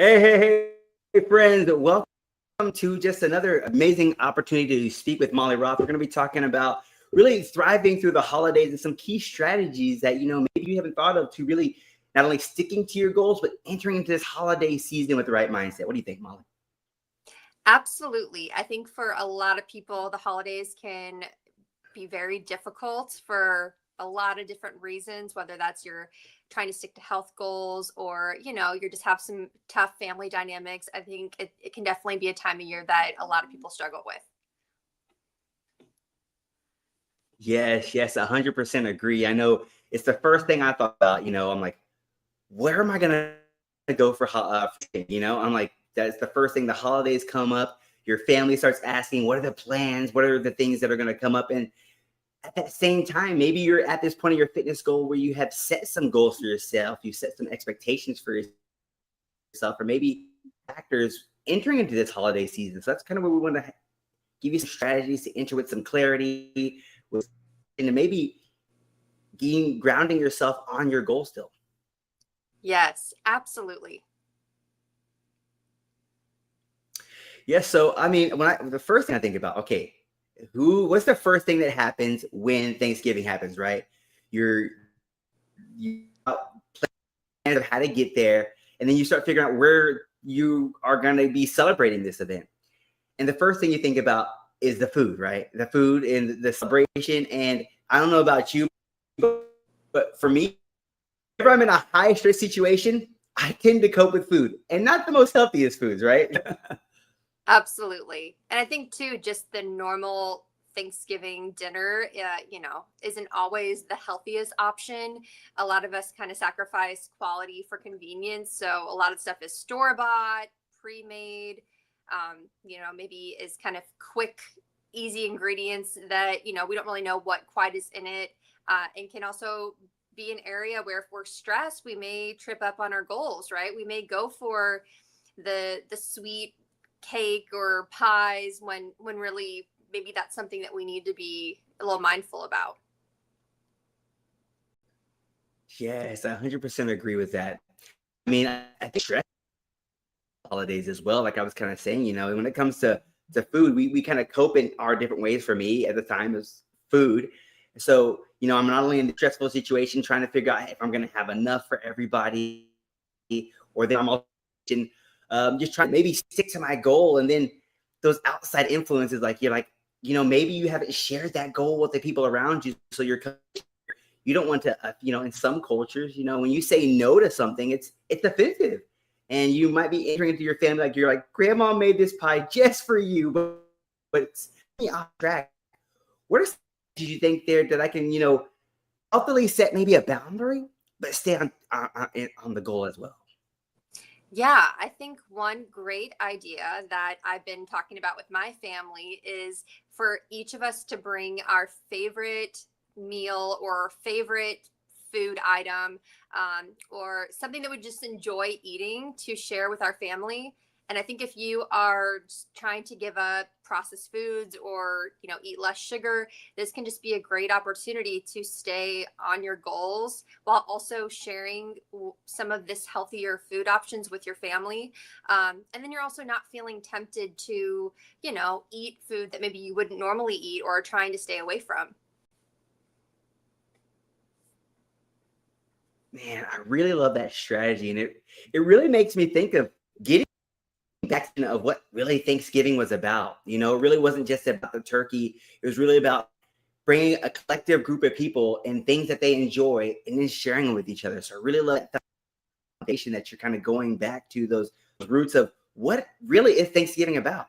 Hey, friends. Welcome to just another amazing opportunity to speak with Molly Roth. We're going to be talking about really thriving through the holidays and some key strategies that, maybe you haven't thought of to really not only sticking to your goals, but entering into this holiday season with the right mindset. What do you think, Molly? Absolutely. I think for a lot of people, the holidays can be very difficult for a lot of different reasons, whether that's you're trying to stick to health goals or, you're just have some tough family dynamics. I think it can definitely be a time of year that a lot of people struggle with. Yes, 100% agree. I know it's the first thing I thought about. I'm like, where am I going to go I'm like, that's the first thing. The holidays come up. Your family starts asking, what are the plans? What are the things that are going to come up? And at that same time, maybe you're at this point of your fitness goal where you have set some goals for yourself, you set some expectations for yourself, or maybe factors entering into this holiday season. So that's kind of where we want to give you some strategies to enter with some clarity, and to maybe grounding yourself on your goal still. Yes, absolutely. Yes. So I mean, the first thing I think about, okay, what's the first thing that happens when Thanksgiving happens, right? You plans of how to get there, and then you start figuring out where you are going to be celebrating this event. And the first thing you think about is the food, right? The food and the celebration. And I don't know about you, but for me, whenever I'm in a high stress situation, I tend to cope with food and not the most healthiest foods, right? Absolutely. And I think too, just the normal Thanksgiving dinner, isn't always the healthiest option. A lot of us kind of sacrifice quality for convenience. So a lot of stuff is store bought, pre made, maybe is kind of quick, easy ingredients that, we don't really know what quite is in it, and can also be an area where if we're stressed, we may trip up on our goals, right? We may go for the sweet cake or pies when really maybe that's something that we need to be a little mindful about. Yes, I 100% agree with that. I mean, I think stress holidays as well. Like I was kind of saying, when it comes to food, we kind of cope in our different ways. For me at the time is food. So, I'm not only in the stressful situation trying to figure out if I'm going to have enough for everybody, or then I'm also just trying to maybe stick to my goal. And then those outside influences, like you're like, maybe you haven't shared that goal with the people around you. So you don't want to, in some cultures, when you say no to something, it's offensive. And you might be entering into your family like you're like, grandma made this pie just for you, but it's off track. What are some things you think there that I can, healthily set maybe a boundary, but stay on the goal as well? Yeah, I think one great idea that I've been talking about with my family is for each of us to bring our favorite meal or favorite food item, or something that we just enjoy eating to share with our family. And I think if you are just trying to give up processed foods or, eat less sugar, this can just be a great opportunity to stay on your goals while also sharing some of this healthier food options with your family. And then you're also not feeling tempted to, eat food that maybe you wouldn't normally eat or are trying to stay away from. Man, I really love that strategy. And it really makes me think of getting back to of what really Thanksgiving was about. It really wasn't just about the turkey. It was really about bringing a collective group of people and things that they enjoy and then sharing them with each other. So I really love that foundation that you're kind of going back to those roots of what really is Thanksgiving about.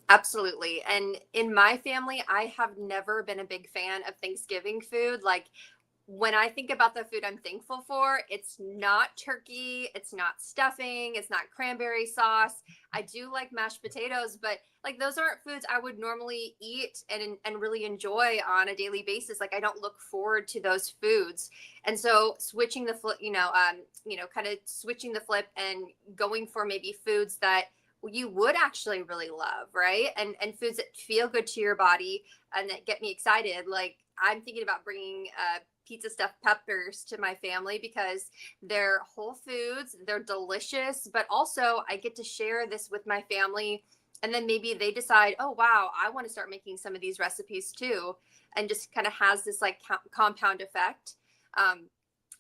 Absolutely. And in my family, I have never been a big fan of Thanksgiving food. Like, when I think about the food I'm thankful for, it's not turkey, it's not stuffing, it's not cranberry sauce. I do like mashed potatoes, but like those aren't foods I would normally eat and really enjoy on a daily basis. Like I don't look forward to those foods. And so switching the flip, kind of switching the flip and going for maybe foods that you would actually really love, right? And foods that feel good to your body and that get me excited. Like I'm thinking about bringing pizza stuffed peppers to my family because they're whole foods, they're delicious, but also I get to share this with my family. And then maybe they decide, oh, wow, I want to start making some of these recipes too. And just kind of has this like compound effect. Um,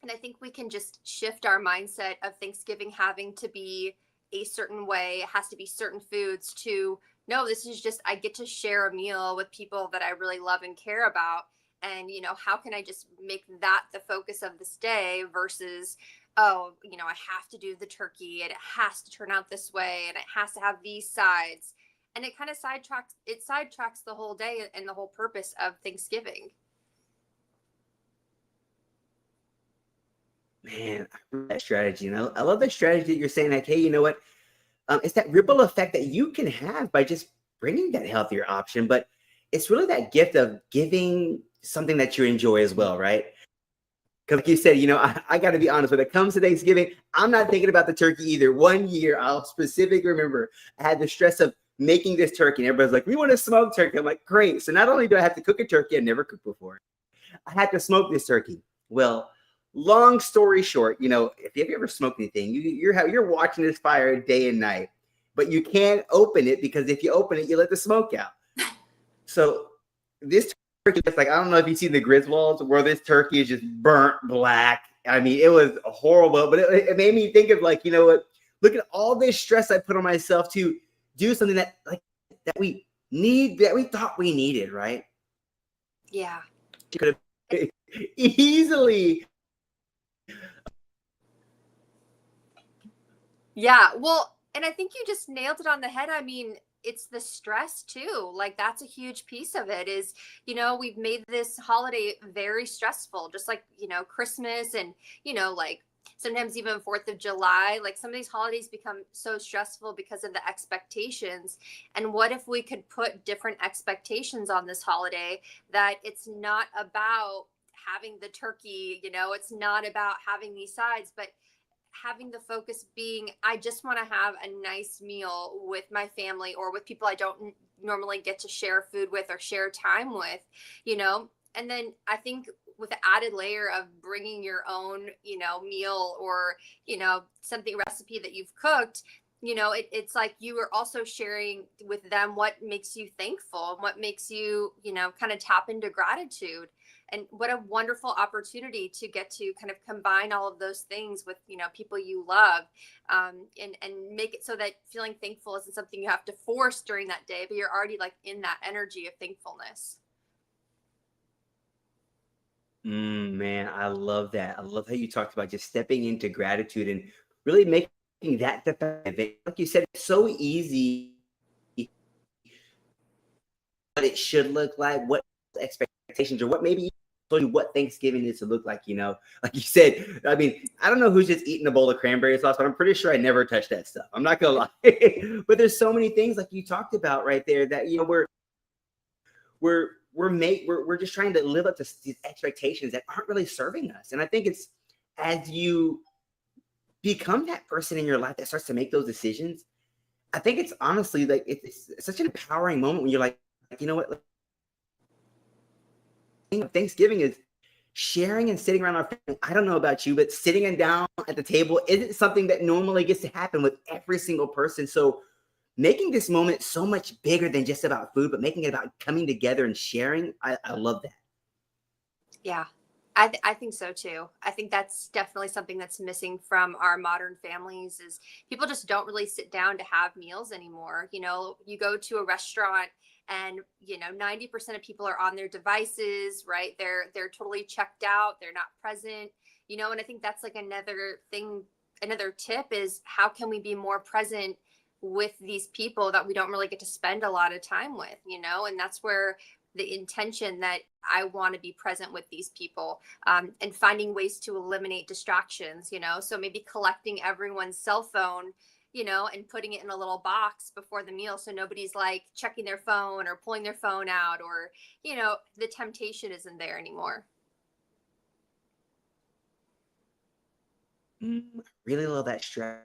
and I think we can just shift our mindset of Thanksgiving having to be a certain way, it has to be certain foods to no, this is just, I get to share a meal with people that I really love and care about. And, how can I just make that the focus of this day versus, oh, I have to do the turkey and it has to turn out this way and it has to have these sides. And it kind of sidetracks the whole day and the whole purpose of Thanksgiving. Man, I love that strategy. And I love the strategy that you're saying, like, hey, you know what? It's that ripple effect that you can have by just bringing that healthier option. But it's really that gift of giving something that you enjoy as well, right? Because like you said, I got to be honest, when it comes to Thanksgiving, I'm not thinking about the turkey either. One year, I'll specifically remember I had the stress of making this turkey. And everybody's like, we want to smoke turkey. I'm like, great. So not only do I have to cook a turkey, I never cooked before, I had to smoke this turkey. Well, long story short, if you've ever smoked anything, you're watching this fire day and night, but you can't open it because if you open it, you let the smoke out. So this turkey, it's like, I don't know if you've seen the Griswolds where this turkey is just burnt black. I mean, it was horrible, but it made me think of like, you know what? Look at all this stress I put on myself to do something that we need, that we thought we needed, right? Yeah. You could have easily. Yeah. Well, and I think you just nailed it on the head. I mean, it's the stress too. Like that's a huge piece of it is, we've made this holiday very stressful, just like, Christmas and, like sometimes even 4th of July, like some of these holidays become so stressful because of the expectations. And what if we could put different expectations on this holiday that it's not about having the turkey, it's not about having these sides, but having the focus being I just want to have a nice meal with my family or with people I don't normally get to share food with or share time with, and then I think with the added layer of bringing your own, meal or, something recipe that you've cooked, it's like you are also sharing with them what makes you thankful and what makes you, kind of tap into gratitude. And what a wonderful opportunity to get to kind of combine all of those things with, people you love, and make it so that feeling thankful isn't something you have to force during that day, but you're already like in that energy of thankfulness. Man, I love that. I love how you talked about just stepping into gratitude and really making that the event. Like you said, it's so easy what it should look like, what expectations, or what maybe told you what Thanksgiving needs to look like, Like you said, I mean, I don't know who's just eating a bowl of cranberry sauce, but I'm pretty sure I never touched that stuff. I'm not gonna lie. But there's so many things like you talked about right there that we're just trying to live up to these expectations that aren't really serving us. And I think it's as you become that person in your life that starts to make those decisions, I think it's honestly like it's such an empowering moment when you're like you know what, like, Thanksgiving is sharing and sitting around our family. I don't know about you, but sitting and down at the table isn't something that normally gets to happen with every single person. So making this moment so much bigger than just about food, but making it about coming together and sharing, I love that. Yeah, I think so too. I think that's definitely something that's missing from our modern families is people just don't really sit down to have meals anymore. You go to a restaurant and 90% of people are on their devices, right? They're totally checked out, they're not present, and I think that's like another thing, another tip is how can we be more present with these people that we don't really get to spend a lot of time with, and that's where the intention that I want to be present with these people, and finding ways to eliminate distractions, so maybe collecting everyone's cell phone, and putting it in a little box before the meal. So nobody's like checking their phone or pulling their phone out or, the temptation isn't there anymore. Really love that strategy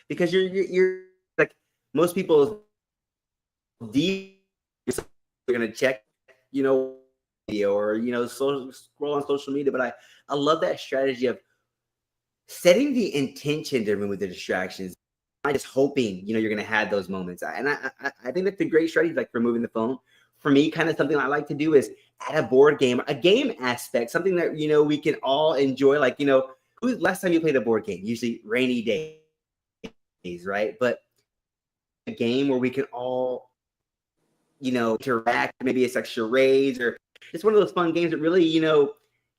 because you're like most people deep, you're gonna check, you know media or scroll on social media. But I love that strategy of setting the intention to remove the distractions. I'm just hoping you're going to have those moments, and I think that's a great strategy, like removing the phone. For me, kind of something I like to do is add a board game, a game aspect, something that we can all enjoy. Like who's last time you played a board game? Usually rainy days, right? But a game where we can all interact. Maybe it's like charades or it's one of those fun games that really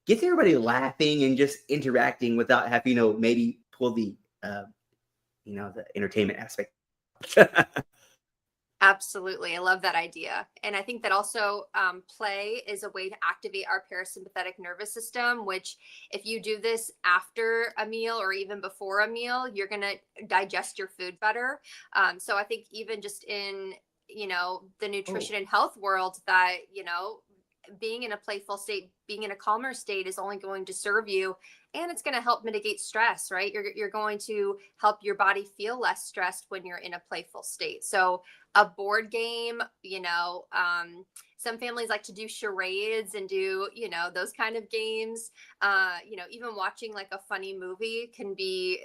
gets everybody laughing and just interacting without having maybe pull the entertainment aspect. Absolutely. I love that idea. And I think that also play is a way to activate our parasympathetic nervous system, which, if you do this after a meal or even before a meal, you're going to digest your food better. So I think even just in, the nutrition Oh, and health world, that, being in a playful state, being in a calmer state is only going to serve you, and it's going to help mitigate stress, right? You're going to help your body feel less stressed when you're in a playful state. So a board game, some families like to do charades and do, those kind of games. Even watching like a funny movie can be,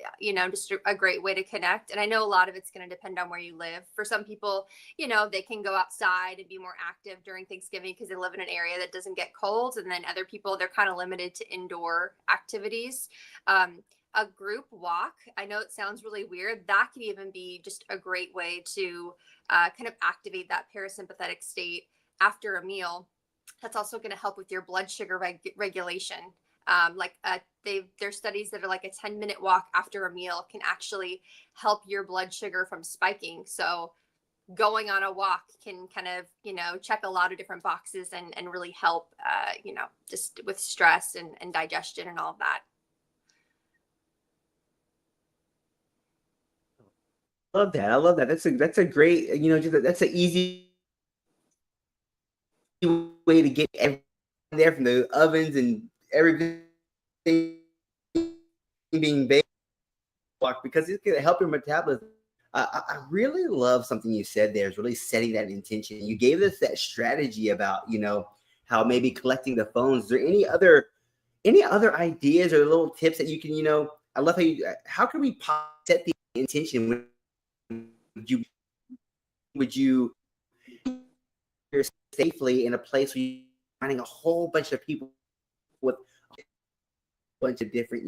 just a great way to connect. And I know a lot of it's going to depend on where you live. For some people, they can go outside and be more active during Thanksgiving because they live in an area that doesn't get cold. And then other people, they're kind of limited to indoor activities. A group walk, I know it sounds really weird. That can even be just a great way to kind of activate that parasympathetic state after a meal. That's also going to help with your blood sugar regulation. There's studies that are like a 10-minute walk after a meal can actually help your blood sugar from spiking. So going on a walk can kind of, check a lot of different boxes and really help, just with stress and digestion and all of that. love that. I love that. That's a great, that's an easy way to get everything there from the ovens and everything being baked because it's going to help your metabolism. I really love something you said there is really setting that intention. You gave us that strategy about, how maybe collecting the phones. Is there any other ideas or little tips that you can, I love how can we set the intention? Would you you're safely in a place where you're finding a whole bunch of people with a bunch of different,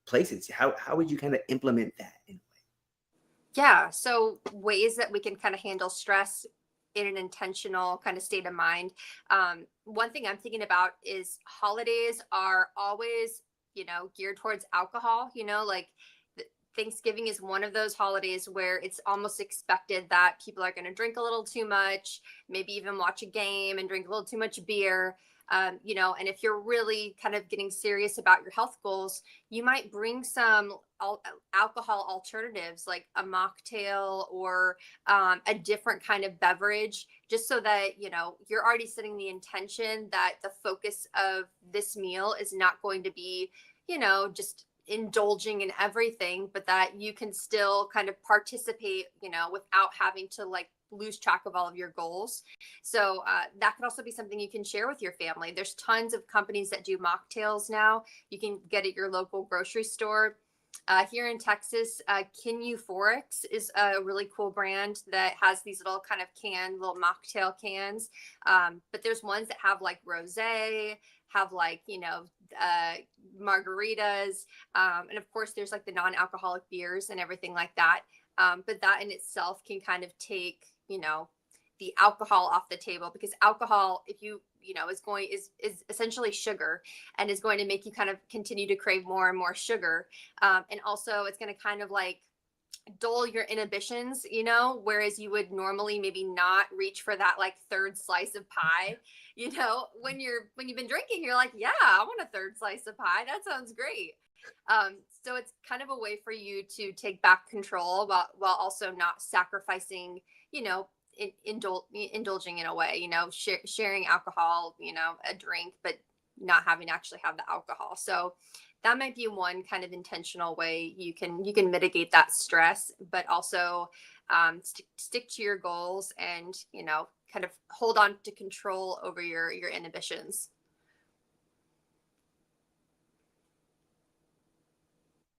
places? How would you kind of implement that? Yeah. So ways that we can kind of handle stress in an intentional kind of state of mind. One thing I'm thinking about is holidays are always, geared towards alcohol, like Thanksgiving is one of those holidays where it's almost expected that people are going to drink a little too much, maybe even watch a game and drink a little too much beer. And if you're really kind of getting serious about your health goals, you might bring some alcohol alternatives like a mocktail or a different kind of beverage, just so that, you're already setting the intention that the focus of this meal is not going to be, just indulging in everything, but that you can still kind of participate, without having to like lose track of all of your goals. So that could also be something you can share with your family. There's tons of companies that do mocktails now. You can get at your local grocery store. Here in Texas, Kin Euphorics is a really cool brand that has these little kind of little mocktail cans. But there's ones that have like rosé, have like, margaritas. And of course, there's like the non-alcoholic beers and everything like that. But that in itself can kind of take, the alcohol off the table, because alcohol, if is essentially sugar, and is going to make you kind of continue to crave more and more sugar. And also it's going to kind of like dull your inhibitions, whereas you would normally maybe not reach for that like third slice of pie. When you've been drinking, you're like, yeah, I want a third slice of pie. That sounds great. So it's kind of a way for you to take back control while also not sacrificing, indulging in a way, sharing alcohol, a drink, but not having to actually have the alcohol. So that might be one kind of intentional way you can mitigate that stress, but also stick to your goals, and kind of hold on to control over your inhibitions.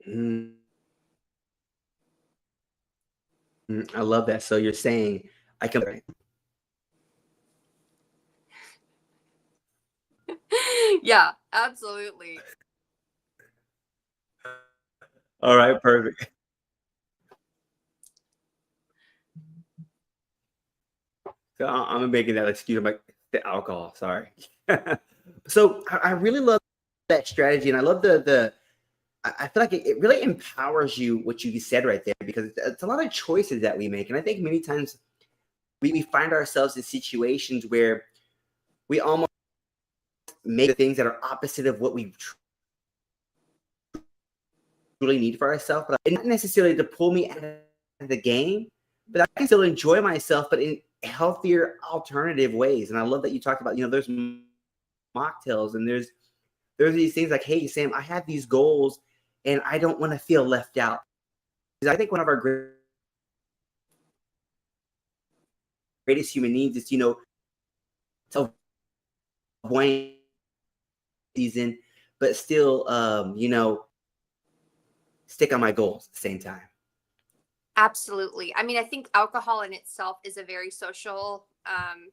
Mm, I love that. So you're saying I can. Yeah, absolutely. All right, perfect. So I'm making that excuse. I'm like the alcohol. Sorry. So I really love that strategy, and I love the. I feel like it really empowers you what you said right there because it's a lot of choices that we make, and I think many times we find ourselves in situations where we almost make the things that are opposite of what we truly need for ourselves, but not necessarily to pull me out of the game, but I can still enjoy myself, but in healthier alternative ways. And I love that you talked about, there's mocktails and there's these things like, hey, Sam, I have these goals and I don't want to feel left out. Because I think one of our greatest human needs is, to avoid season, but still, stick on my goals at the same time. Absolutely. I mean, I think alcohol in itself is a very social,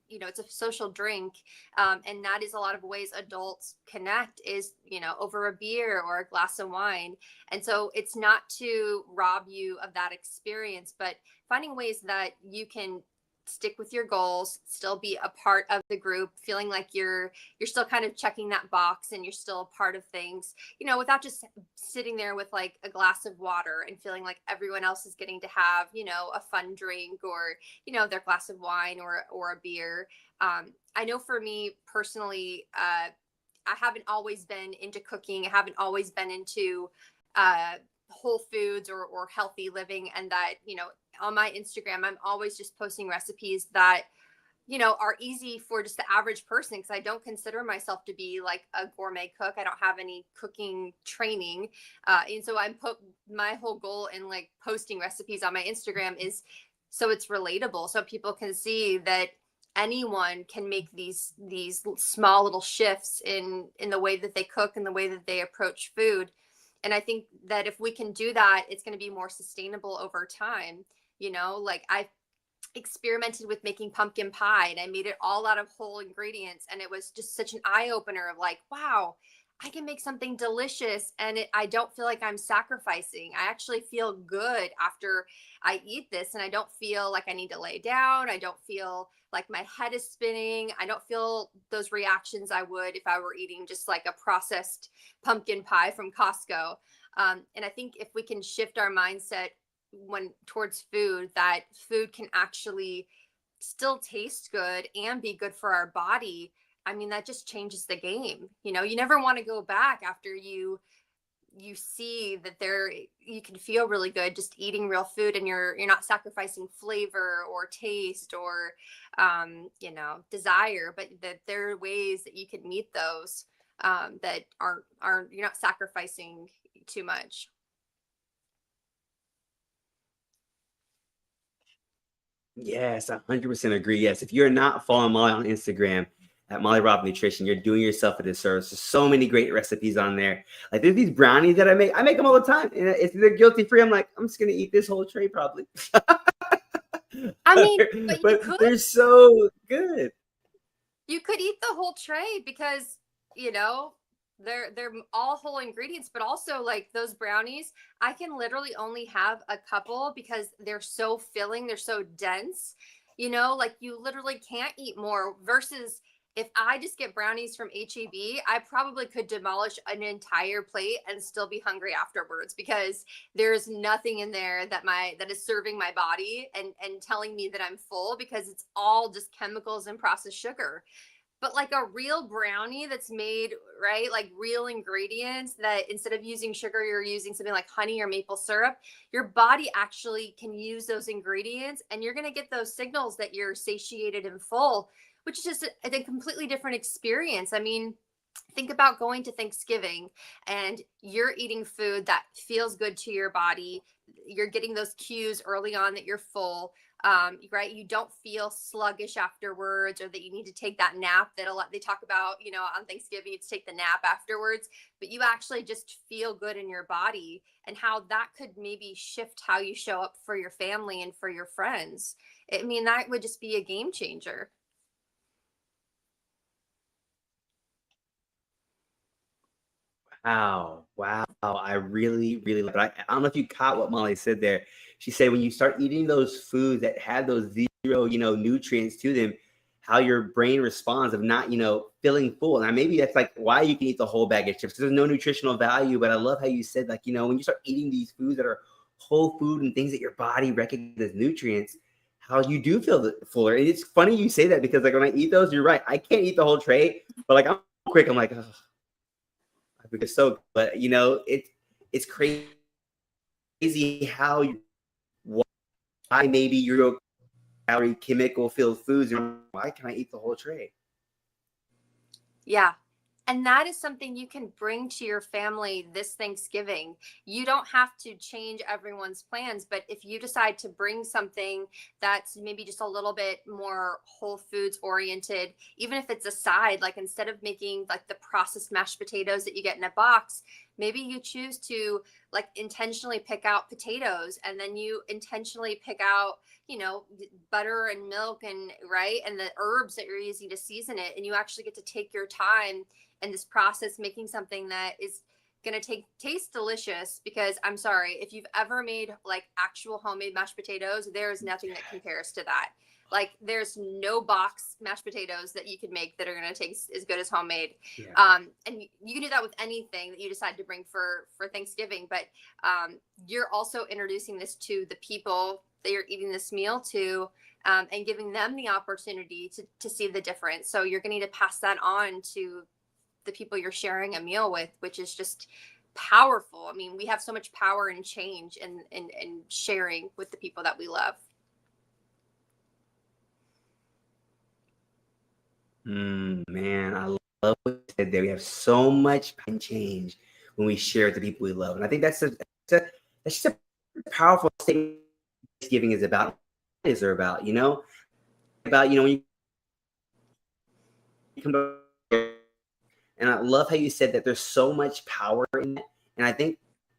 it's a social drink. And that is a lot of ways adults connect is, over a beer or a glass of wine. And so it's not to rob you of that experience, but finding ways that you can stick with your goals, still be a part of the group, feeling like you're still kind of checking that box and you're still a part of things, without just sitting there with like a glass of water and feeling like everyone else is getting to have, a fun drink or, their glass of wine or a beer. I know for me personally, I haven't always been into cooking. I haven't always been into uh, whole foods or healthy living. And that, on my Instagram, I'm always just posting recipes that, are easy for just the average person because I don't consider myself to be like a gourmet cook. I don't have any cooking training. And so I'm put my whole goal in like posting recipes on my Instagram is so it's relatable. So people can see that anyone can make these small little shifts in the way that they cook and the way that they approach food. And I think that if we can do that, it's going to be more sustainable over time. Like I experimented with making pumpkin pie and I made it all out of whole ingredients. And it was just such an eye opener of like, wow, I can make something delicious and I don't feel like I'm sacrificing. I actually feel good after I eat this and I don't feel like I need to lay down. I don't feel like my head is spinning. I don't feel those reactions I would if I were eating just like a processed pumpkin pie from Costco. And I think if we can shift our mindset when towards food, that food can actually still taste good and be good for our body. I mean, that just changes the game. You never want to go back after you see that there you can feel really good just eating real food and you're not sacrificing flavor or taste or desire, but that there are ways that you can meet those that aren't you're not sacrificing too much. Yes, 100% agree. Yes, if you're not following Molly on Instagram at Molly Roth Nutrition, you're doing yourself a disservice. There's so many great recipes on there. Like there's these brownies that I make. I make them all the time, and if they're guilty free, I'm like, I'm just gonna eat this whole tray probably. I mean, but you But could they're so good. you could eat the whole tray because you know they're all whole ingredients, but also like those brownies I can literally only have a couple because they're so filling, they're so dense, like you literally can't eat more versus if I just get brownies from HEB, I probably could demolish an entire plate and still be hungry afterwards because there's nothing in there that is serving my body and telling me that I'm full because it's all just chemicals and processed sugar. But like a real brownie that's made right, like real ingredients, that instead of using sugar you're using something like honey or maple syrup, your body actually can use those ingredients and you're going to get those signals that you're satiated and full, which is just a completely different experience. I mean, think about going to Thanksgiving and you're eating food that feels good to your body. You're getting those cues early on that you're full, right? You don't feel sluggish afterwards, or that you need to take that nap that a lot they talk about, on Thanksgiving, to take the nap afterwards, but you actually just feel good in your body, and how that could maybe shift how you show up for your family and for your friends. I mean, that would just be a game changer. Wow. Wow. I really, really love it. I don't know if you caught what Molly said there. She said when you start eating those foods that have those zero, nutrients to them, how your brain responds of not, feeling full. Now, maybe that's like why you can eat the whole bag of chips, because there's no nutritional value. But I love how you said, like, when you start eating these foods that are whole food and things that your body recognizes as nutrients, how you do feel fuller. And it's funny you say that, because like when I eat those, you're right. I can't eat the whole tray, but like I'm quick. I'm like, oh, because so, but it's crazy how why maybe your calorie chemical filled foods, why can I eat the whole tray? Yeah. And that is something you can bring to your family this Thanksgiving. You don't have to change everyone's plans, but if you decide to bring something that's maybe just a little bit more whole foods oriented, even if it's a side, like instead of making like the processed mashed potatoes that you get in a box, maybe you choose to like intentionally pick out potatoes, and then you intentionally pick out, butter and milk, and right, and the herbs that you're using to season it, and you actually get to take your time in this process making something that is going to taste delicious. Because I'm sorry, if you've ever made like actual homemade mashed potatoes, there is nothing that compares to that. Like there's no box mashed potatoes that you can make that are going to taste as good as homemade. Yeah. And you can do that with anything that you decide to bring for Thanksgiving, but you're also introducing this to the people that you're eating this meal to, and giving them the opportunity to see the difference. So you're going to need to pass that on to the people you're sharing a meal with, which is just powerful. I mean, we have so much power and change in sharing with the people that we love. Man, I love what you said there. We have so much change when we share with the people we love, and I think that's just a powerful statement. Thanksgiving is about, what is there about, when you come to, and I love how you said that there's so much power in it. And I think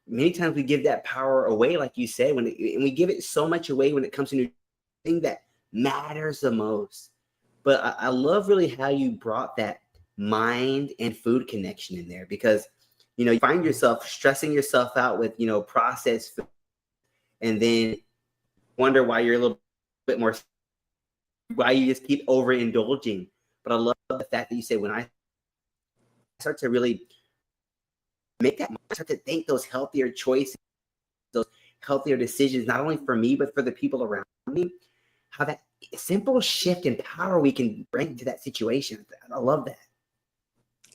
many times we give that power away, like you said, and we give it so much away when it comes to the thing that matters the most. But I love really how you brought that mind and food connection in there, because you find yourself stressing yourself out with processed food, and then wonder why you're a little bit more, why you just keep overindulging. But I love the fact that you say, when I start to really make that, start to think those healthier choices, those healthier decisions, not only for me, but for the people around me, how that simple shift in power we can bring to that situation. I love that.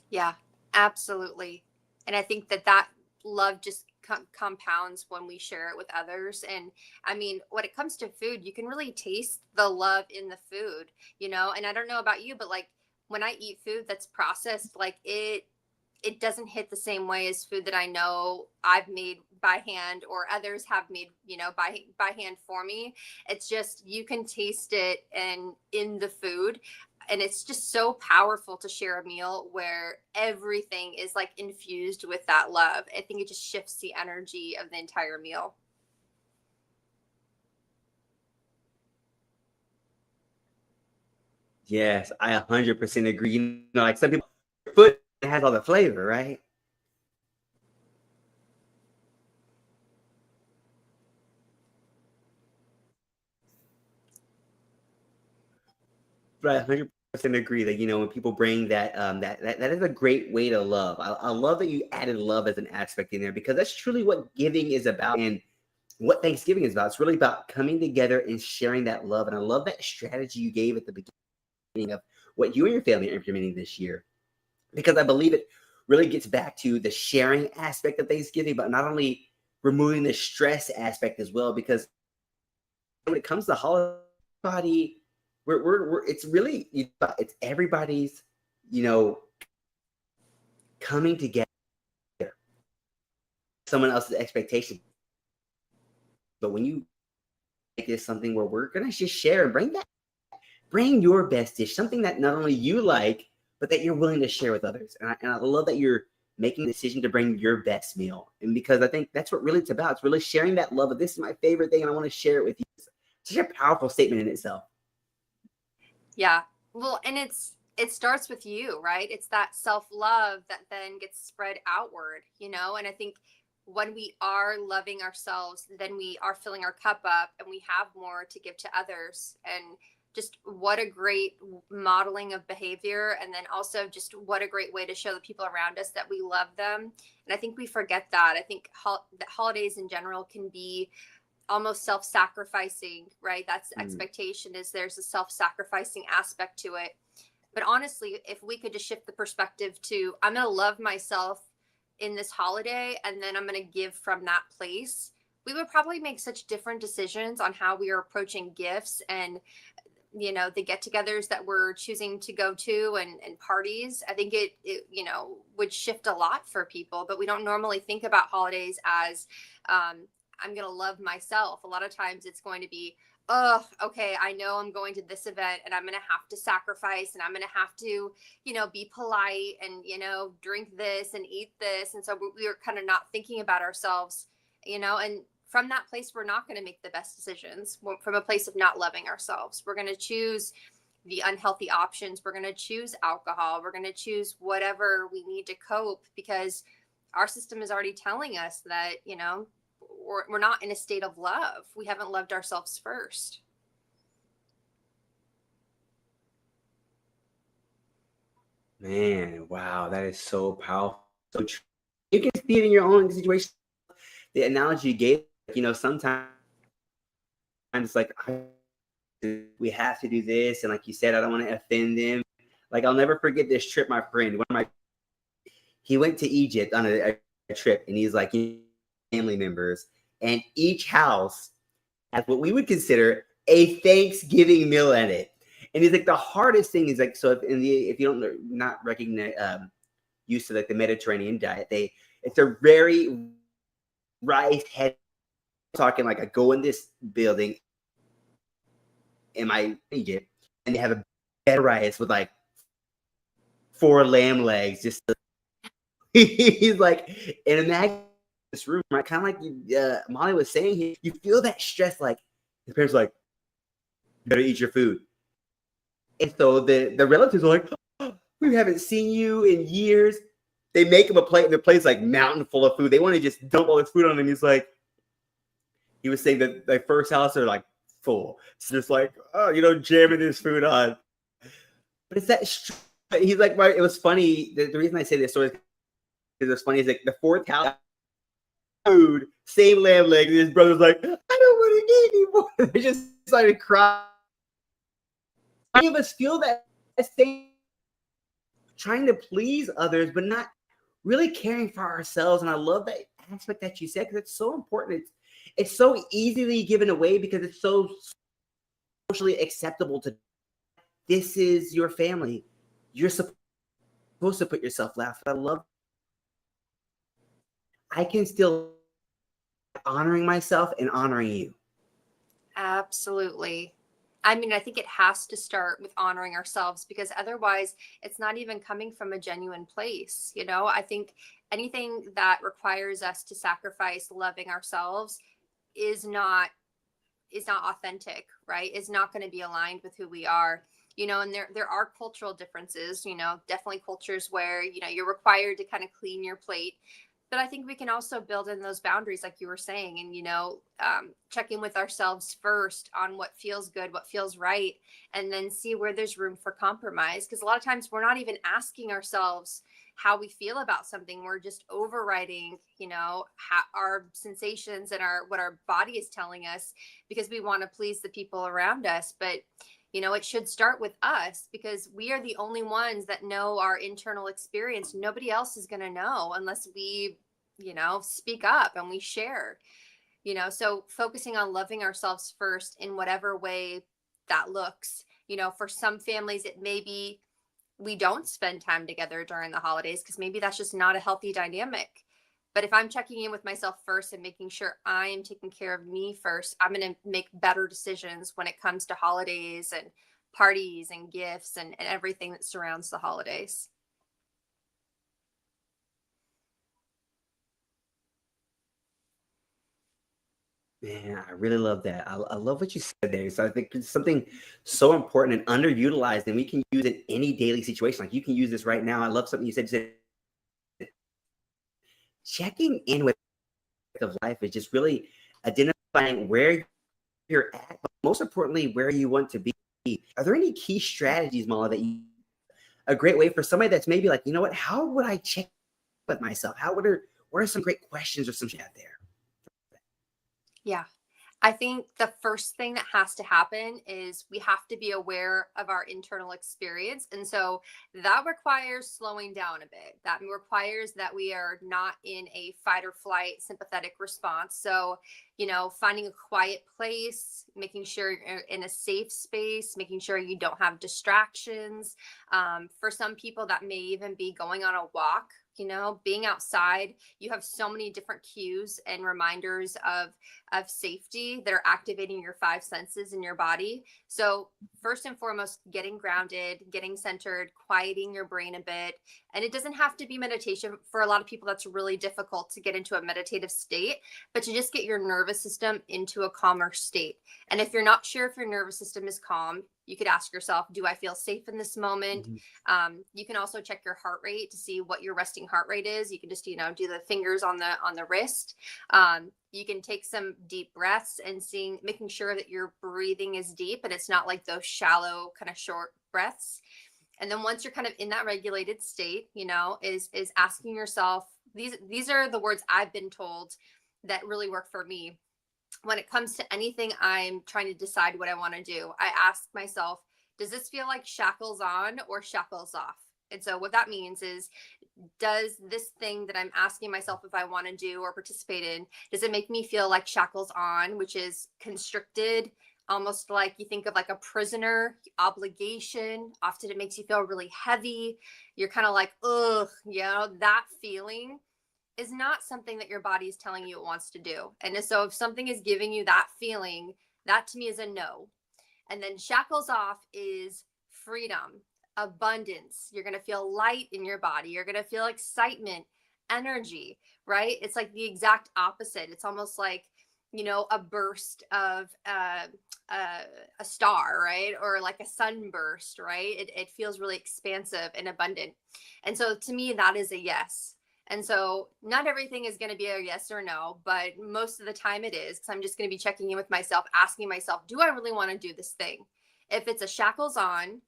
Yeah, absolutely. And I think that love just compounds when we share it with others. And I mean, when it comes to food, you can really taste the love in the food, And I don't know about you, but like when I eat food that's processed, like it doesn't hit the same way as food that I know I've made by hand, or others have made, by hand for me. It's just you can taste it and in the food. And it's just so powerful to share a meal where everything is like infused with that love. I think it just shifts the energy of the entire meal. Yes, I 100% agree. Like some people, food has all the flavor, right? But I 100% agree that when people bring that, that is a great way to love. I love that you added love as an aspect in there, because that's truly what giving is about, and what Thanksgiving is about. It's really about coming together and sharing that love. And I love that strategy you gave at the beginning of what you and your family are implementing this year, because I believe it really gets back to the sharing aspect of Thanksgiving, but not only removing the stress aspect as well. Because when it comes to holiday, it's really, it's everybody's, you know coming together, someone else's expectations. But when you make this something where we're gonna just share and bring your best dish, something that not only you like, but that you're willing to share with others. And I love that you're making the decision to bring your best meal. And because I think that's what really it's about. It's really sharing that love of this is my favorite thing and I want to share it with you. It's such a powerful statement in itself. Yeah. Well, and it starts with you, right? It's that self-love that then gets spread outward, and I think when we are loving ourselves, then we are filling our cup up and we have more to give to others. And just what a great modeling of behavior. And then also just what a great way to show the people around us that we love them. And I think we forget that. I think that holidays in general can be almost self-sacrificing, right? That's the expectation, is there's a self-sacrificing aspect to it. But honestly, if we could just shift the perspective to, I'm going to love myself in this holiday and then I'm going to give from that place, we would probably make such different decisions on how we are approaching gifts and the get-togethers that we're choosing to go to, and parties. I think it would shift a lot for people. But we don't normally think about holidays as I'm going to love myself. A lot of times it's going to be, oh, okay, I know I'm going to this event and I'm going to have to sacrifice and I'm going to have to, be polite and, drink this and eat this. And so we were kind of not thinking about ourselves, and from that place, we're not going to make the best decisions. From a place of not loving ourselves, we're going to choose the unhealthy options. We're going to choose alcohol. We're going to choose whatever we need to cope, because our system is already telling us that, we're not in a state of love. We haven't loved ourselves first. Man, wow, that is so powerful. So true. You can see it in your own situation. The analogy you gave, sometimes it's like we have to do this, and like you said, I don't want to offend them. Like I'll never forget this trip. My friend, he went to Egypt on a trip, and he's like family members, and each house has what we would consider a Thanksgiving meal at it. And he's like, the hardest thing is like, so if you don't not recognize used to like the Mediterranean diet, it's a very rice heavy. Talking like I go in this building in my Egypt, and they have a bed of rice with like 4 lamb legs. Just he's like, and imagine this room, right? Kind of like Molly was saying, you feel that stress. Like his parents are like, you better eat your food. And so the relatives are like, oh, we haven't seen you in years. They make him a plate, and the plate's like mountain full of food. They want to just dump all this food on him. He's like, he was saying that the first house are like full. It's just like, oh, jamming this food on. But it's that he's like, it was funny. The reason I say this story is because it's funny. Is like the 4th house food, same lamb leg. And his brother's like, I don't want to eat anymore. They just started crying. Many of us feel that same, trying to please others, but not really caring for ourselves. And I love that aspect that you said, because it's so important. It's so easily given away because it's so socially acceptable to. This is your family. You're supposed to put yourself last. I love. I can still honoring myself and honoring you. Absolutely. I mean, I think it has to start with honoring ourselves, because otherwise it's not even coming from a genuine place. I think anything that requires us to sacrifice loving ourselves is not authentic, right? Is not going to be aligned with who we are. And there are cultural differences, definitely cultures where, you're required to kind of clean your plate. But I think we can also build in those boundaries, like you were saying, and, check in with ourselves first on what feels good, what feels right, and then see where there's room for compromise. Because a lot of times we're not even asking ourselves how we feel about something. We're just overriding, our sensations and what our body is telling us, because we want to please the people around us. But it should start with us, because we are the only ones that know our internal experience. Nobody else is going to know unless we, speak up and we share, so focusing on loving ourselves first in whatever way that looks. For some families, it may be we don't spend time together during the holidays because maybe that's just not a healthy dynamic. But if I'm checking in with myself first and making sure I am taking care of me first, I'm going to make better decisions when it comes to holidays and parties and gifts and everything that surrounds the holidays. Man, I really love that. I love what you said there. So I think it's something so important and underutilized, and we can use it in any daily situation. Like you can use this right now. I love something you said. You said checking in with of life is just really identifying where you're at, but most importantly, where you want to be. Are there any key strategies, Mala, that you a great way for somebody that's maybe like, you know what, how would I check with myself? What are some great questions or some chat there? Yeah. I think the first thing that has to happen is we have to be aware of our internal experience. And so that requires slowing down a bit. That requires that we are not in a fight or flight sympathetic response. So, finding a quiet place, making sure you're in a safe space, making sure you don't have distractions. For some people, that may even be going on a walk. Being outside, you have so many different cues and reminders of safety that are activating your five senses in your body. So, first and foremost, getting grounded, getting centered, quieting your brain a bit. And it doesn't have to be meditation. For a lot of people, that's really difficult to get into a meditative state, but to just get your nervous system into a calmer state. And if you're not sure if your nervous system is calm, you could ask yourself, do I feel safe in this moment? Mhm. You can also check your heart rate to see what your resting heart rate is. You can just, do the fingers on the wrist. You can take some deep breaths and making sure that your breathing is deep and it's not like those shallow kind of short breaths. And then once you're kind of in that regulated state, is asking yourself, these are the words I've been told that really work for me. When it comes to anything I'm trying to decide what I want to do, I ask myself, does this feel like shackles on or shackles off? And so what that means is, does this thing that I'm asking myself if I want to do or participate in, does it make me feel like shackles on, which is constricted, almost like you think of like a prisoner obligation? Often it makes you feel really heavy. You're kind of like, ugh, that feeling is not something that your body is telling you it wants to do. And so if something is giving you that feeling, that to me is a no. And then shackles off is freedom, abundance. You're going to feel light in your body. You're going to feel excitement, energy, right? It's like the exact opposite. It's almost like, a burst of a star, right? Or like a sunburst, right? It feels really expansive and abundant. And so to me, that is a yes. And so not everything is going to be a yes or no, but most of the time it is, because I'm just going to be checking in with myself, asking myself, do I really want to do this thing? If it's a shackles on,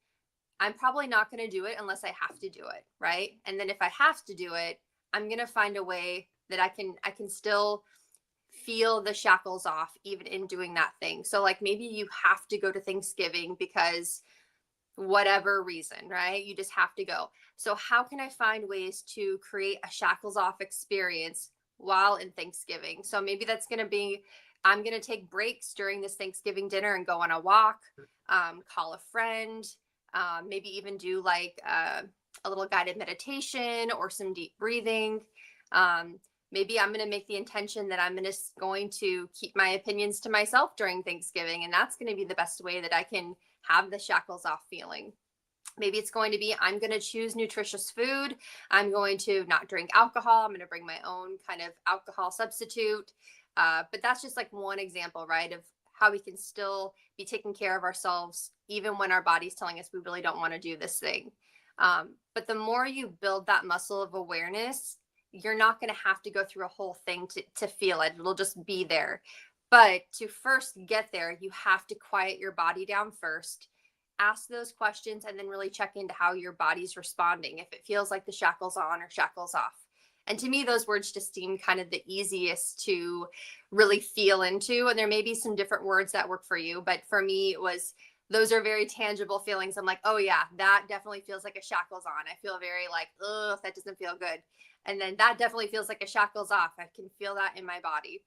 I'm probably not going to do it unless I have to do it, right? And then if I have to do it, I'm going to find a way that I can still feel the shackles off even in doing that thing. So like maybe you have to go to Thanksgiving because whatever reason, right? You just have to go. So, how can I find ways to create a shackles off experience while in Thanksgiving? So, maybe that's going to be, I'm going to take breaks during this Thanksgiving dinner and go on a walk, call a friend, maybe even do like a little guided meditation or some deep breathing. Maybe I'm going to make the intention that I'm going to keep my opinions to myself during Thanksgiving. And that's going to be the best way that I can have the shackles off feeling. Maybe it's going to be, I'm going to choose nutritious food. I'm going to not drink alcohol. I'm going to bring my own kind of alcohol substitute. But that's just like one example, right, of how we can still be taking care of ourselves, even when our body's telling us we really don't want to do this thing. But the more you build that muscle of awareness, you're not going to have to go through a whole thing to feel it. It'll just be there. But to first get there, you have to quiet your body down first, ask those questions, and then really check into how your body's responding, if it feels like the shackles on or shackles off. And to me, those words just seem kind of the easiest to really feel into. And there may be some different words that work for you, but for me, those are very tangible feelings. I'm like, oh yeah, that definitely feels like a shackles on. I feel very like, ugh, that doesn't feel good. And then that definitely feels like a shackles off. I can feel that in my body.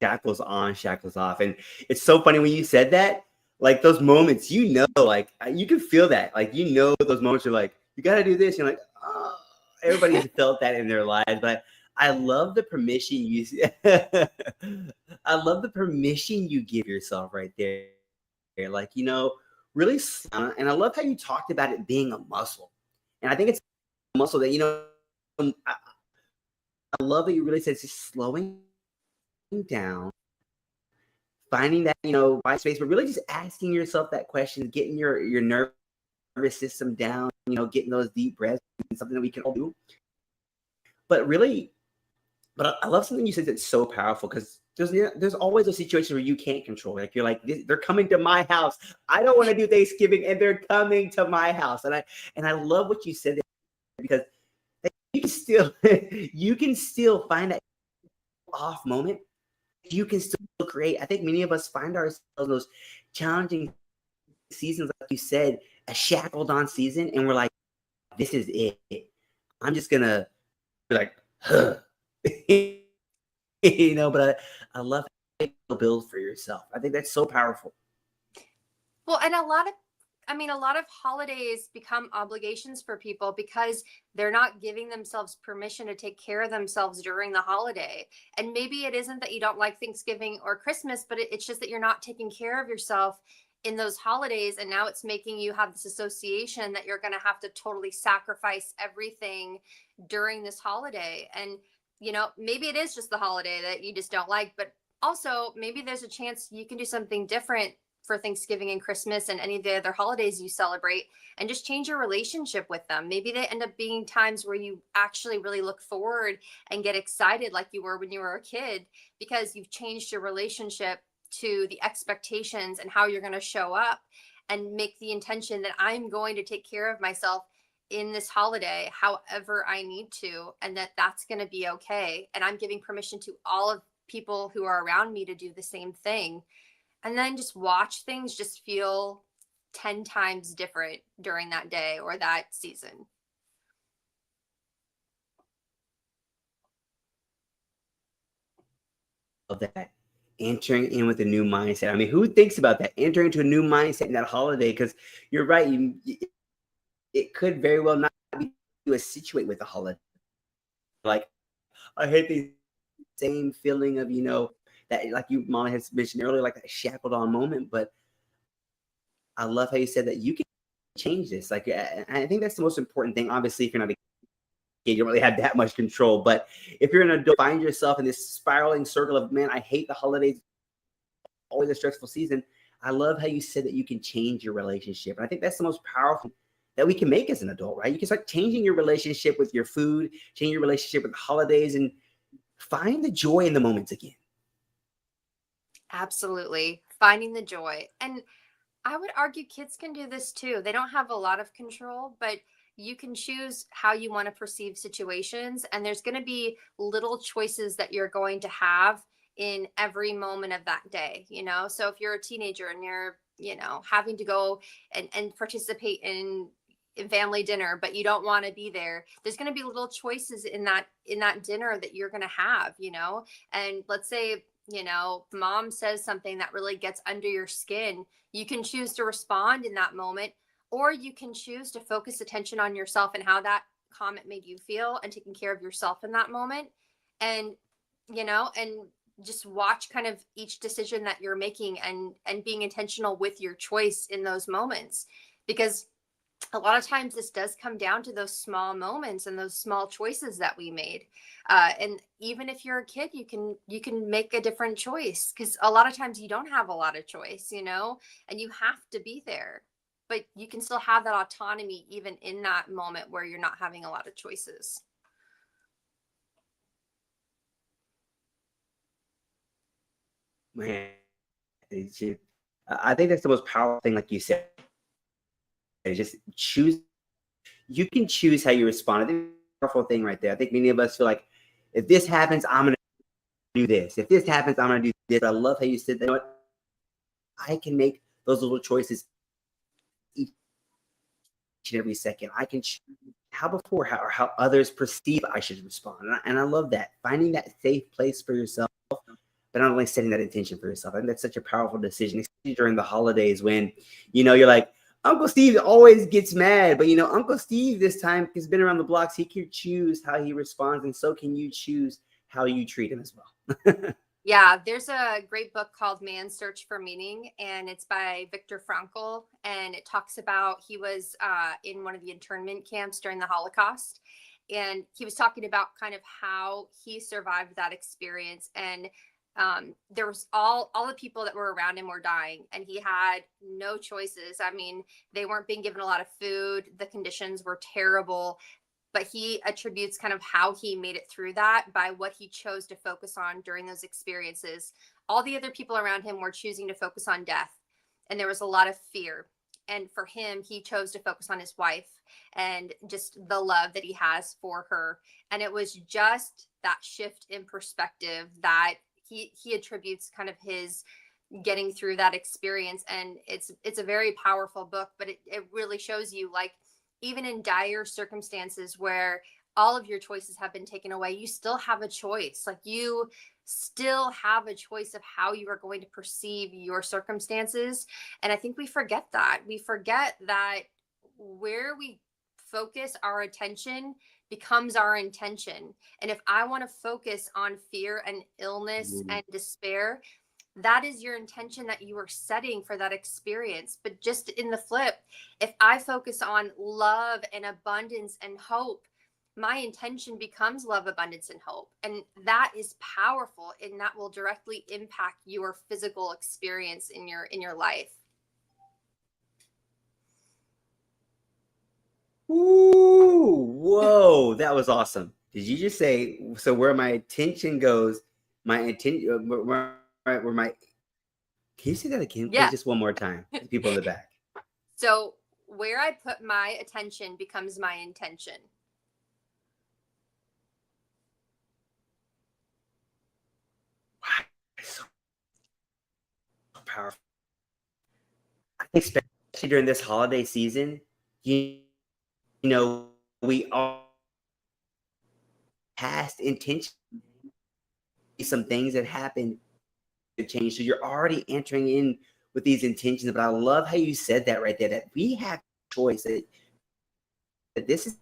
shackles on, shackles off. And it's so funny when you said that, like those moments, like you can feel that, like, those moments are like, you got to do this. You're like, oh, everybody's felt that in their lives. But I love the permission I love the permission you give yourself right there. Like, really, and I love how you talked about it being a muscle. And I think it's a muscle that, I love that you really said it's just slowing down, finding that, white space, but really just asking yourself that question, getting your nervous system down, getting those deep breaths, something that we can all do. But really, I love something you said that's so powerful, because there's always a situation where you can't control. Like, you're like, they're coming to my house. I don't want to do Thanksgiving, and they're coming to my house. And I love what you said there, because you can still you can still find that off moment. You can still create. I think many of us find ourselves in those challenging seasons, like you said, a shackled on season, and we're like, this is it. I'm just gonna be like, huh. But I love how you build for yourself. I think that's so powerful. Well, and a lot of holidays become obligations for people because they're not giving themselves permission to take care of themselves during the holiday. And maybe it isn't that you don't like Thanksgiving or Christmas, but it's just that you're not taking care of yourself in those holidays. And now it's making you have this association that you're going to have to totally sacrifice everything during this holiday. And, maybe it is just the holiday that you just don't like, but also maybe there's a chance you can do something different for Thanksgiving and Christmas and any of the other holidays you celebrate, and just change your relationship with them. Maybe they end up being times where you actually really look forward and get excited like you were when you were a kid, because you've changed your relationship to the expectations and how you're going to show up, and make the intention that I'm going to take care of myself in this holiday however I need to, and that's going to be okay, and I'm giving permission to all of people who are around me to do the same thing. And then just watch things just feel 10 times different during that day or that season. Of that, entering in with a new mindset. I mean, who thinks about that? Entering into a new mindset in that holiday, because you're right. It could very well not be to situate with the holiday. Like, I hate the same feeling of, that, like you, Molly, has mentioned earlier, like that shackled on moment. But I love how you said that you can change this. Like, I think that's the most important thing. Obviously, if you're not a kid, you don't really have that much control. But if you're an adult, find yourself in this spiraling circle of, man, I hate the holidays, always a stressful season. I love how you said that you can change your relationship. And I think that's the most powerful that we can make as an adult, right? You can start changing your relationship with your food, change your relationship with the holidays, and find the joy in the moments again. Absolutely. Finding the joy. And I would argue kids can do this too. They don't have a lot of control, but you can choose how you want to perceive situations. And there's going to be little choices that you're going to have in every moment of that day, So if you're a teenager and you're, having to go and participate in family dinner, but you don't want to be there, there's going to be little choices in that dinner that you're going to have, And let's say, mom says something that really gets under your skin. You can choose to respond in that moment, or you can choose to focus attention on yourself and how that comment made you feel, and taking care of yourself in that moment. And, and just watch kind of each decision that you're making, and being intentional with your choice in those moments, because a lot of times this does come down to those small moments and those small choices that we made. And even if you're a kid, you can make a different choice, because a lot of times you don't have a lot of choice, and you have to be there, but you can still have that autonomy even in that moment where you're not having a lot of choices. Man, I think that's the most powerful thing, like you said, is just choose. You can choose how you respond. I think that's a powerful thing right there. I think many of us feel like, if this happens, I'm going to do this. If this happens, I'm going to do this. I love how you said that. You know what? I can make those little choices each and every second. I can choose how others perceive I should respond. And I love that. Finding that safe place for yourself. but not only setting that intention for yourself. I think that's such a powerful decision, especially during the holidays when, you're like, Uncle Steve always gets mad, but Uncle Steve this time has been around the blocks. He can choose how he responds, and so can you choose how you treat him as well. Yeah, there's a great book called Man's Search for Meaning, and it's by Viktor Frankl. And it talks about he was in one of the internment camps during the Holocaust. And he was talking about kind of how he survived that experience. And there was all the people that were around him were dying, and he had no choices. I mean, they weren't being given a lot of food. The conditions were terrible, but he attributes kind of how he made it through that by what he chose to focus on during those experiences. All the other people around him were choosing to focus on death, and there was a lot of fear. And for him, he chose to focus on his wife and just the love that he has for her. And it was just that shift in perspective that he attributes kind of his getting through that experience. And it's a very powerful book, but it really shows you, like, even in dire circumstances where all of your choices have been taken away, you still have a choice. Like, you still have a choice of how you are going to perceive your circumstances. And I think we forget that. We forget that where we focus our attention becomes our intention. And if I want to focus on fear and illness and despair, that is your intention that you are setting for that experience. But just in the flip, if I focus on love and abundance and hope, my intention becomes love, abundance, and hope. And that is powerful, and that will directly impact your physical experience in your life. Ooh, whoa, that was awesome. Did you just say, so where my attention goes, my intention, where my, can you say that again, please? Yeah. Just one more time, the people in the back. So where I put my attention becomes my intention. Wow, so powerful. I think especially during this holiday season, we all past intention, some things that happen to change. So you're already entering in with these intentions. But I love how you said that right there, that we have choice, that this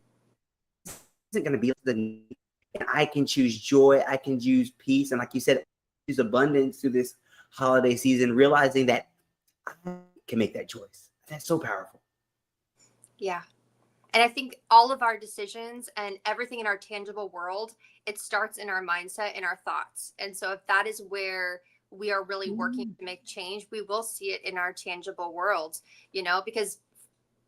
isn't going to be the, and I can choose joy, I can choose peace, and like you said, choose abundance through this holiday season, realizing that I can make that choice. That's so powerful. Yeah. And I think all of our decisions and everything in our tangible world, it starts in our mindset and our thoughts. And so if that is where we are really working to make change, we will see it in our tangible world, because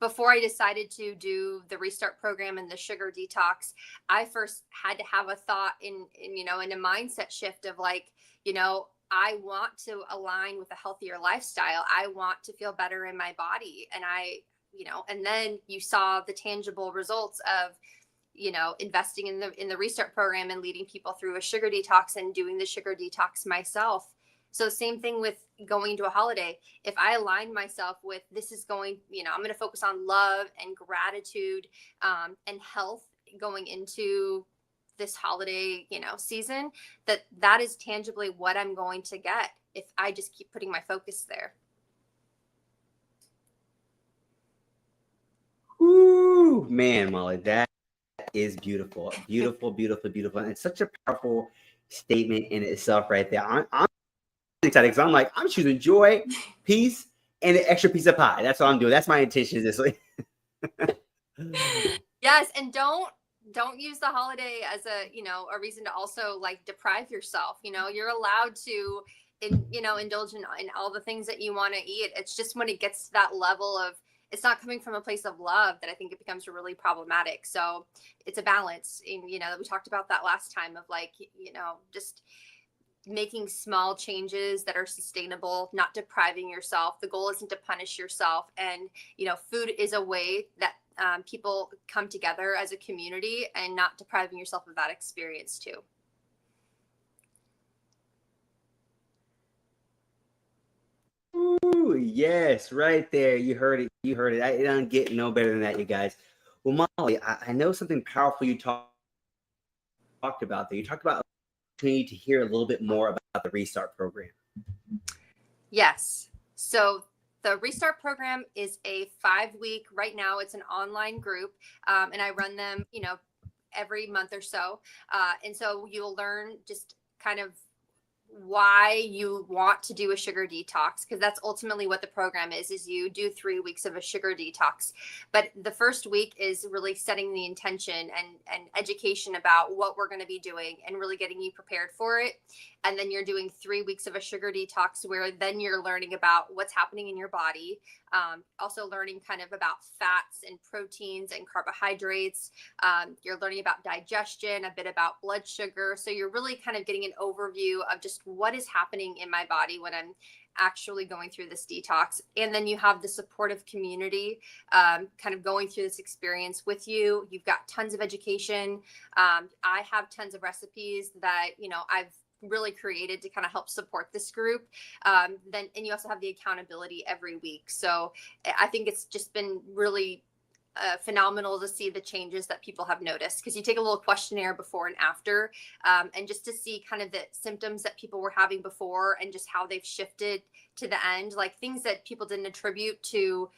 before I decided to do the Restart program and the sugar detox, I first had to have a thought in a mindset shift of, like, I want to align with a healthier lifestyle. I want to feel better in my body. And and then you saw the tangible results of, investing in the Restart program and leading people through a sugar detox and doing the sugar detox myself. So same thing with going to a holiday. If I align myself with, this is going, I'm going to focus on love and gratitude and health going into this holiday, season, that is tangibly what I'm going to get if I just keep putting my focus there. Ooh, man, Molly, that is beautiful. Beautiful, beautiful, beautiful. And it's such a powerful statement in itself right there. I'm excited because I'm like, I'm choosing joy, peace, and an extra piece of pie. That's what I'm doing. That's my intention this week. Yes, and don't use the holiday as a reason to also, like, deprive yourself. You're allowed to indulge in all the things that you want to eat. It's just when it gets to that level of, it's not coming from a place of love, that I think it becomes really problematic. So it's a balance. And we talked about that last time of, like, just making small changes that are sustainable, not depriving yourself. The goal isn't to punish yourself. And food is a way that people come together as a community, and not depriving yourself of that experience too. Ooh, yes, right there. You heard it. You heard it. I don't get no better than that, you guys. Well, Molly, I know something powerful you talked about there. You talked about opportunity to hear a little bit more about the Restart program. Yes. So the Restart program is a 5-week, right now it's an online group, and I run them, every month or so. And so you'll learn just kind of why you want to do a sugar detox, because that's ultimately what the program is you do 3 weeks of a sugar detox. But the first week is really setting the intention and education about what we're going to be doing and really getting you prepared for it. And then you're doing 3 weeks of a sugar detox, where then you're learning about what's happening in your body, also learning kind of about fats and proteins and carbohydrates. You're learning about digestion, a bit about blood sugar. So you're really kind of getting an overview of just what is happening in my body when I'm actually going through this detox. And then you have the supportive community kind of going through this experience with you. You've got tons of education. I have tons of recipes that, I've really created to kind of help support this group. And you also have the accountability every week. So I think it's just been really phenomenal to see the changes that people have noticed, because you take a little questionnaire before and after, and just to see kind of the symptoms that people were having before and just how they've shifted to the end, like things that people didn't attribute to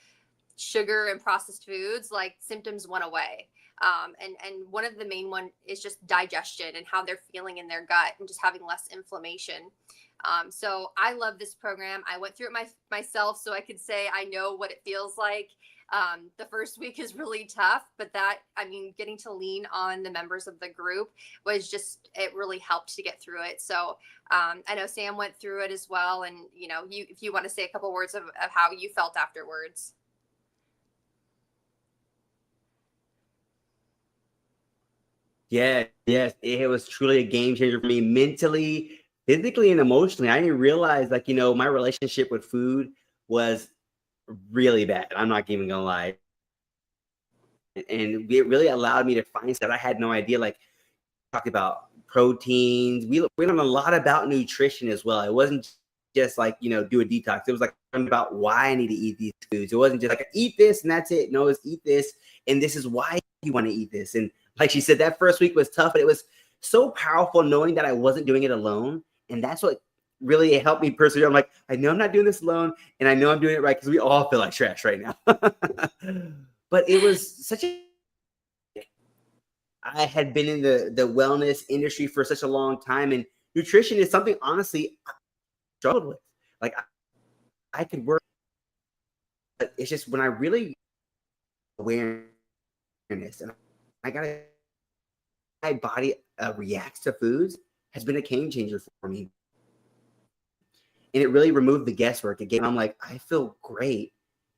sugar and processed foods, like symptoms went away. And one of the main one is just digestion and how they're feeling in their gut and just having less inflammation. So I love this program. I went through it myself, so I could say I know what it feels like. The first week is really tough, but getting to lean on the members of the group it really helped to get through it. So I know Sam went through it as well. And, if you want to say a couple words of how you felt afterwards. Yeah, yes, it was truly a game changer for me mentally, physically, and emotionally. I didn't realize, like, my relationship with food was really bad. I'm not even gonna lie. And it really allowed me to find stuff I had no idea. Like, talk about proteins. We learned a lot about nutrition as well. It wasn't just like, do a detox. It was like about why I need to eat these foods. It wasn't just like eat this and that's it. No, it's eat this and this is why you want to eat this. And like she said, that first week was tough, but it was so powerful knowing that I wasn't doing it alone. And that's what really helped me persevere. I'm like, I know I'm not doing this alone, and I know I'm doing it right, because we all feel like trash right now. But it was such a I had been in the wellness industry for such a long time, and nutrition is something honestly I struggled with. Like I could work, but it's just when I really awareness and I got my body reacts to foods has been a game changer for me, and it really removed the guesswork. Again, I'm like, I feel great,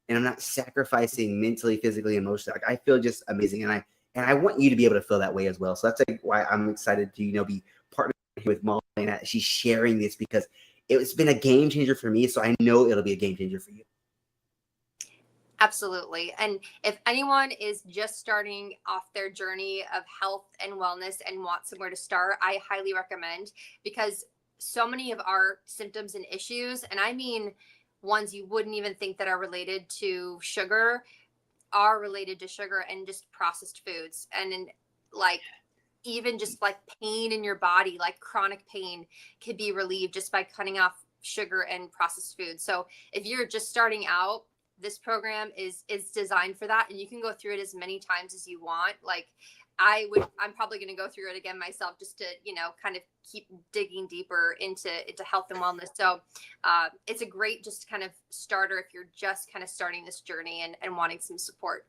and I'm not sacrificing mentally, physically, emotionally. Like I feel just amazing, and I want you to be able to feel that way as well. So that's like why I'm excited to be partnering with Molly, and that she's sharing this, because it's been a game changer for me. So I know it'll be a game changer for you. Absolutely. And if anyone is just starting off their journey of health and wellness and want somewhere to start, I highly recommend, because so many of our symptoms and issues, and I mean ones you wouldn't even think that are related to sugar, are related to sugar and just processed foods. And in, like, even just like pain in your body, like chronic pain, could be relieved just by cutting off sugar and processed foods. So if you're just starting out, this program is designed for that, and you can go through it as many times as you want. Like I'm probably going to go through it again myself, just to kind of keep digging deeper into health and wellness. So it's a great just kind of starter if you're just kind of starting this journey and wanting some support.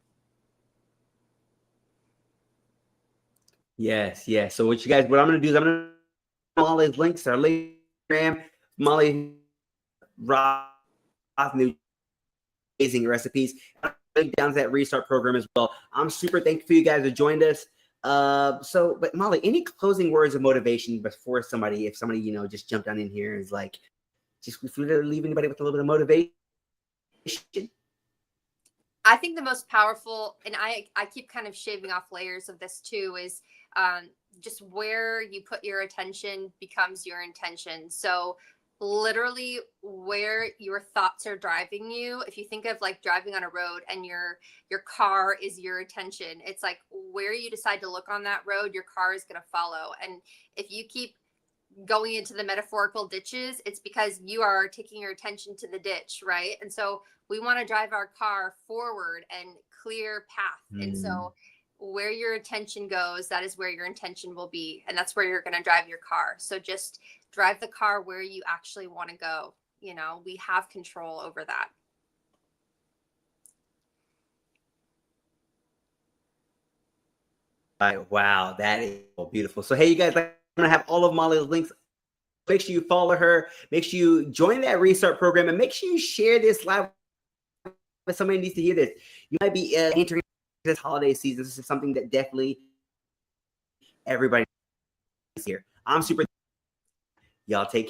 Yes, yes. So what I'm gonna do is I'm gonna put all these links, our Instagram, Molly Roth, new amazing recipes. Link down to that Restart program as well. I'm super thankful for you guys who joined us. But Molly, any closing words of motivation before if somebody just jumped on in here and is like, just if we leave anybody with a little bit of motivation. I think the most powerful, and I keep kind of shaving off layers of this too, is just where you put your attention becomes your intention. So literally where your thoughts are driving you, if you think of like driving on a road and your car is your attention, it's like where you decide to look on that road, your car is going to follow. And if you keep going into the metaphorical ditches, it's because you are taking your attention to the ditch, right? And so we want to drive our car forward and clear path. And Mm. so where your attention goes, that is where your intention will be. And that's where you're going to drive your car. So just drive the car where you actually want to go. You know, we have control over that. Wow, that is so beautiful. So, hey, you guys, I'm gonna have all of Molly's links. Make sure you follow her. Make sure you join that restart program, and make sure you share this live with somebody who needs to hear this. You might be entering this holiday season. This is something that definitely everybody is here. I'm super. Y'all take care.